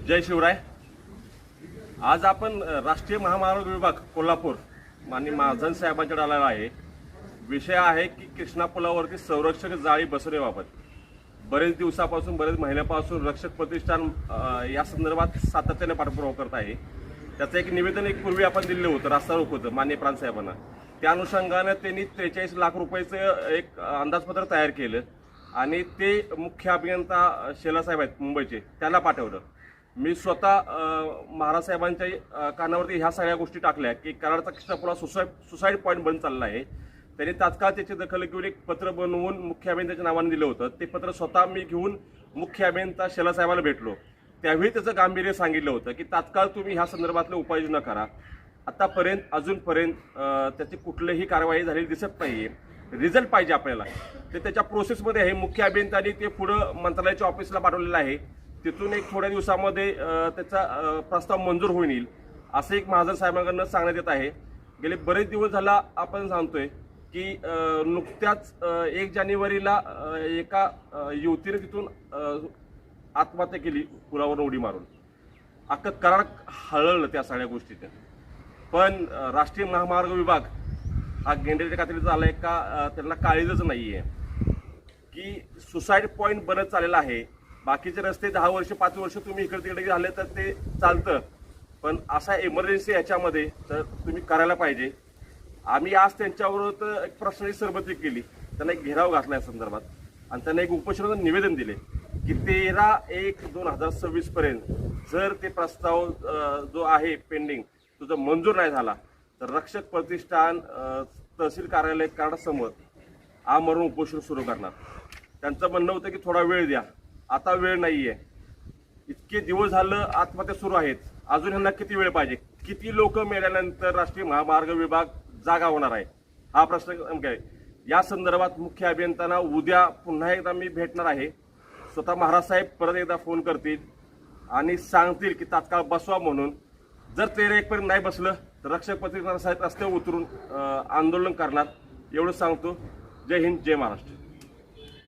जय शिवराय। आज आपण राष्ट्रीय महामार्ग विभाग कोल्हापूर माननीय महाजन साहेबांकडे आलेला आहे। विषय आहे की कृष्णा पुलावरती संरक्षक जाळी बसवण्याबाबत बरेच दिवसापासून बरेच महिन्यापासून रक्षक प्रतिष्ठान या संदर्भात सातत्याने पाठपुरावा करत आहे। त्याचं एक निवेदन पूर्वी आपण दिलं होतं, रास्ता रोक होतं माननीय प्रांत साहेबांना। त्या अनुषंगाने त्यांनी 43 लाख रुपयाचं एक अंदाजपत्र तयार केलं आणि ते मुख्य अभियंता शेला साहेब आहेत मुंबईचे, त्याला पाठवलं। मी स्वतः महाराज साहेबांच्या कानावरती ह्या सगळ्या गोष्टी टाकल्या की कराडचा कृष्णा पुला सुसाईड पॉईंट बनत चालला आहे। त्यांनी तात्काळ त्याची दखल घेऊन एक पत्र बनवून मुख्य अभियंत्याच्या नावाने दिलं होतं। ते पत्र स्वतः मी घेऊन मुख्य अभियंता शेला साहेबांना भेटलो। त्यावेळी त्याचं गांभीर्य सांगितलं होतं की तात्काळ तुम्ही ह्या संदर्भातल्या उपाययोजना करा। आतापर्यंत अजूनपर्यंत त्याची कुठलीही कारवाई झालेली दिसत नाहीये। रिझल्ट पाहिजे आपल्याला, ते त्याच्या प्रोसेसमध्ये आहे। मुख्य अभियंत्यांनी ते पुढं मंत्रालयाच्या ऑफिसला पाठवलेलं आहे। तिथून एक थोड्या दिवसामध्ये त्याचा प्रस्ताव मंजूर होईल असं एक महाजन साहेबांकडून सांगण्यात येत आहे। गेले बरेच दिवस झाला आपण सांगतोय की नुकत्याच 1 जानेवारीला एका युवतीने तिथून आत्महत्या केली पुलावर उडी मारून। अख्खं कराड हळहळलं त्या सगळ्या गोष्टीत। पण राष्ट्रीय महामार्ग विभाग हा गेंडेच्या कात्रीचा आलाय का त्यांना काळीजच नाहीये की सुसाईड पॉईंट बनत चाललेला आहे। बाकीचे रस्ते 10 वर्ष 5 वर्ष तुम्ही इकडे तिकडे झाले तर ते चालतं, पण असा इमर्जन्सी याच्यामध्ये तर तुम्ही करायला पाहिजे। आम्ही आज त्यांच्याबरोबर एक प्रश्नाची सरबती केली, त्यांना एक घेराव घातला या संदर्भात आणि त्यांना एक उपोषणाचं निवेदन दिले की 13/1/2026 पर्यंत जर ते प्रस्ताव जो आहे पेंडिंग तो जर मंजूर नाही झाला तर रक्षक प्रतिष्ठान तहसील कार्यालय कराडासमोर आमरण उपोषण सुरू करणार। त्यांचं म्हणणं होतं की थोडा वेळ द्या, आता वेळ नाहीये। इतके दिवस झालं आत्महत्या सुरू आहेत, अजून ह्यांना किती वेळ पाहिजे? किती लोक मेल्यानंतर राष्ट्रीय महामार्ग विभाग जागा होणार आहे हा प्रश्न नेमका आहे। या संदर्भात मुख्य अभियंत्यांना उद्या पुन्हा एकदा मी भेटणार आहे। स्वतः महाराज साहेब परत एकदा फोन करतील आणि सांगतील की तात्काळ बसवा म्हणून। जर 13/1 पर्यंत नाही बसलं तर रक्षक प्रतिष्ठान साहेब रस्त्यावर उतरून आंदोलन करणार, एवढं सांगतो। जय हिंद, जय महाराष्ट्र।